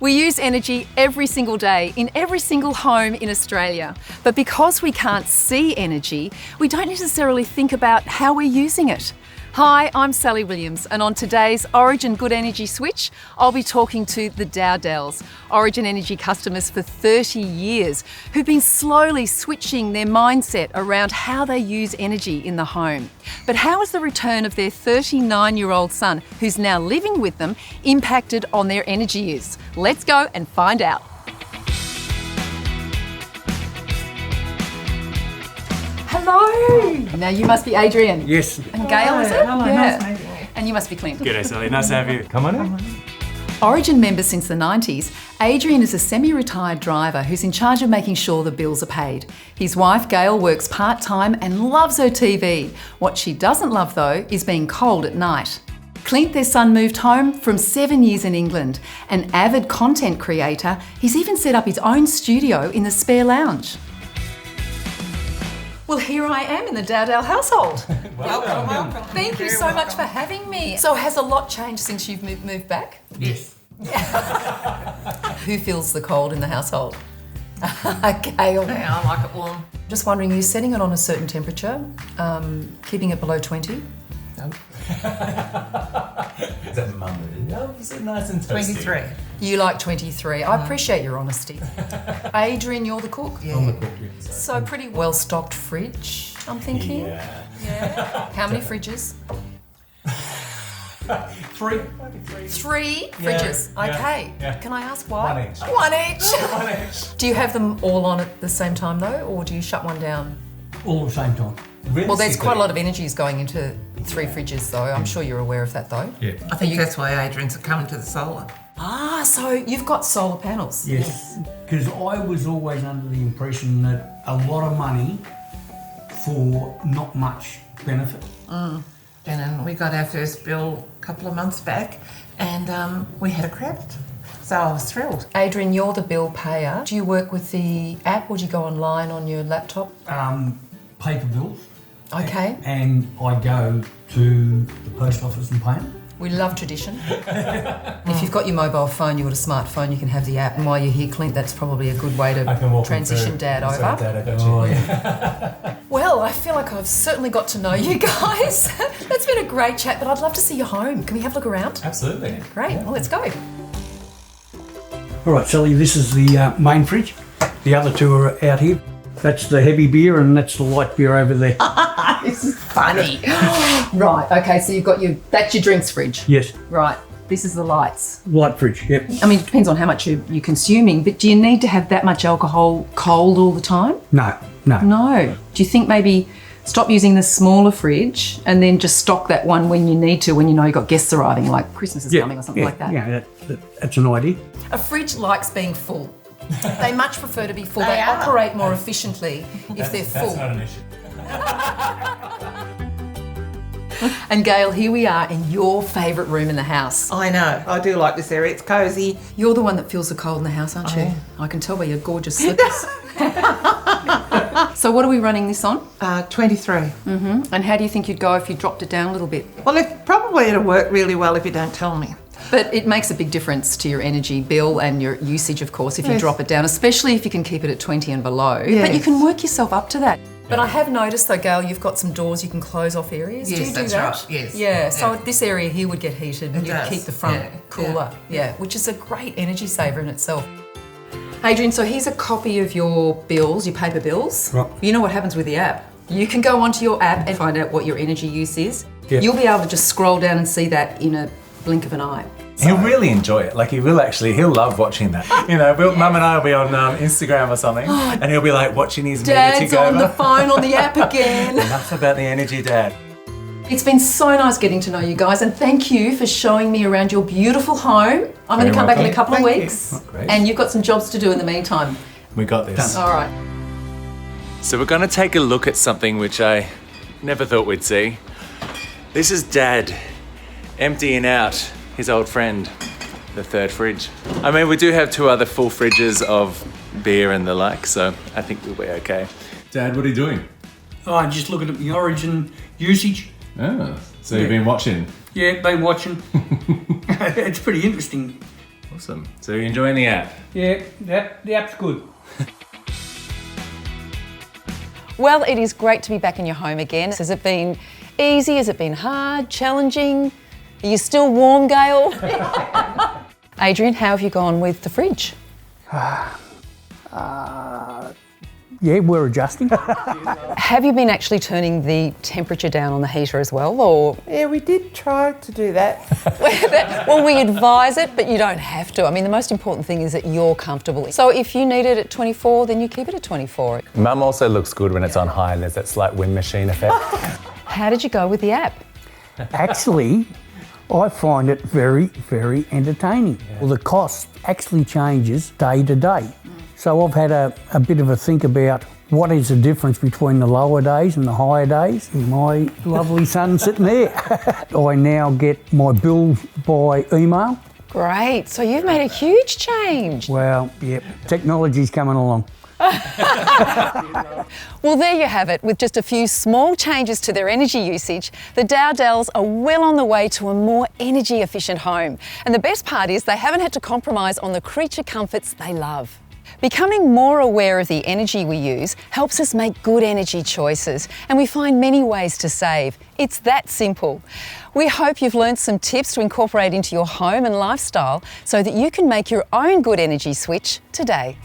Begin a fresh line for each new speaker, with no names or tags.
We use energy every single day in every single home in Australia. But because we can't see energy, we don't necessarily think about how we're using it. Hi, I'm Sally Williams, and on today's Origin Good Energy Switch, I'll be talking to the Dowdells, Origin Energy customers for 30 years, who've been slowly switching their mindset around how they use energy in the home. But how has the return of their 39-year-old son, who's now living with them, impacted on their energy use? Let's go and find out. Hello! Now you must be Adrian.
Yes.
And Gail, is it?
Hello,
Yeah.
nice meeting you.
And you must be Clint.
G'day, Sally. Nice to have you. Come on in.
Origin member since the 90s, Adrian is a semi-retired driver who's in charge of making sure the bills are paid. His wife, Gail, works part-time and loves her TV. What she doesn't love, though, is being cold at night. Clint, their son, moved home from 7 years in England. An avid content creator, he's even set up his own studio in the spare lounge. Well, here I am in the Dowdell household.
Welcome.
Thank you so much for having me. So has a lot changed since you've moved back?
Yes.
Who feels the cold in the household? Gail.
Yeah, I like it warm.
Just wondering, are you setting it on a certain temperature, keeping it below 20?
No.
Is that Monday? No, is it nice and toasty?
23.
You like 23. I appreciate your honesty. Adrian, you're the cook?
Yeah.
I'm the cook, yes.
So pretty well-stocked fridge, I'm thinking.
Yeah.
How many fridges?
Three.
Three
Yeah,
fridges.
yeah,
Okay.
yeah.
Can I ask why?
One each.
One each.
One each.
Do you have them all on at the same time though, or do you shut one down?
All at the same time.
Well, there's quite a lot of energies going into three fridges though. I'm sure you're aware of that though.
Yeah.
I think that's why Adrian's coming to the solar.
Ah, so you've got solar panels.
Yes. Because I was always under the impression that a lot of money for not much benefit.
And then we got our first bill a couple of months back and we had a credit. So I was thrilled.
Adrian, you're the bill payer. Do you work with the app or do you go online on your laptop?
Paper bills.
Okay.
And I go to the post office and pay them.
We love tradition. If you've got your mobile phone, you've got a smartphone, you can have the app. And while you're here, Clint, that's probably a good way
I can
to
walk
transition Dad over.
Sorry, Dad, I got you.
Oh, yeah.
Well, I feel like I've certainly got to know you guys. That's been a great chat, but I'd love to see your home. Can we have a look around?
Absolutely.
Great. Well, let's go.
All right, Sally, this is the main fridge. The other two are out here. That's the heavy beer and that's the light beer over there.
This is funny. Right. Okay. So you've got that's your drinks fridge.
Yes,
Right. This is the lights.
light fridge, yep.
I mean, it depends on how much you're consuming, but do you need to have that much alcohol cold all the time?
No.
No. Do you think maybe stop using the smaller fridge and then just stock that one when you need to, when you know you've got guests arriving, like Christmas is coming or something like that?
Yeah, that's an idea.
A fridge likes being full. They much prefer to be full.
They
They
are.
operate more efficiently if they're full.
That's not an issue.
And Gail, here we are in your favourite room in the house.
I know. I do like this area. It's cosy.
You're the one that feels the cold in the house, aren't you?
am.
I can tell by your gorgeous slippers. So what are we running this on?
23.
And how do you think you'd go if you dropped it down a little bit?
Well, probably it'll work really well if you don't tell me.
But it makes a big difference to your energy bill and your usage, of course, if you
Yes.
drop it down, especially if you can keep it at 20 and below. But you
Yes.
can work yourself up to that. But I have noticed, though, Gail, you've got some doors you can close off areas. Do
Yes,
you do
that's
that?
right, yes.
Yeah, so
Yeah.
this area here would get heated and
It
you'd
does,
keep the front
yeah,
cooler.
yeah.
Yeah, which is a great energy saver in itself. Adrian, so here's a copy of your bills, your paper bills.
Right.
You know what happens with the app. You can go onto your app and find out what your energy use is.
Yep.
You'll be able to just scroll down and see that in a blink of an eye.
He'll really enjoy it. Like he'll love watching that. You know, Mum and I will be on Instagram or something, and he'll be like watching his meter
Dad's
tick
on
over.
the phone on the app again.
Enough about the energy, Dad.
It's been so nice getting to know you guys, and thank you for showing me around your beautiful home. I'm going
Very
to come back in a
welcome.
couple of
Thank you.
weeks,
Oh, great.
and you've got some jobs to do in the meantime.
We got this.
All right.
So we're going to take a look at something which I never thought we'd see. This is Dad emptying out his old friend, the third fridge. I mean, we do have two other full fridges of beer and the like, so I think we'll be okay. Dad, what are you doing?
Oh, I'm just looking at the Origin usage.
Oh, so you've been watching.
Yeah, been watching. It's pretty interesting.
Awesome. So you're enjoying the app?
Yeah, the app's good.
Well, it is great to be back in your home again. Has it been easy? Has it been hard? Challenging? Are you still warm, Gail? Adrian, how have you gone with the fridge?
Yeah, we're adjusting.
Have you been actually turning the temperature down on the heater as well, or?
Yeah, we did try to do that.
Well, we advise it, but you don't have to. I mean, the most important thing is that you're comfortable. So if you need it at 24, then you keep it at 24.
Mum also looks good when it's on high and there's that slight wind machine effect.
How did you go with the app?
Actually, I find it very, very entertaining. Well, the cost actually changes day to day. So I've had a bit of a think about what is the difference between the lower days and the higher days. My lovely son sitting there. I now get my bill by email.
Great, so you've made a huge change.
Well, yep, technology's coming along.
Well, there you have it. With just a few small changes to their energy usage, the Dowdells are well on the way to a more energy efficient home. And the best part is they haven't had to compromise on the creature comforts they love. Becoming more aware of the energy we use helps us make good energy choices, and we find many ways to save. It's that simple. We hope you've learned some tips to incorporate into your home and lifestyle so that you can make your own good energy switch today.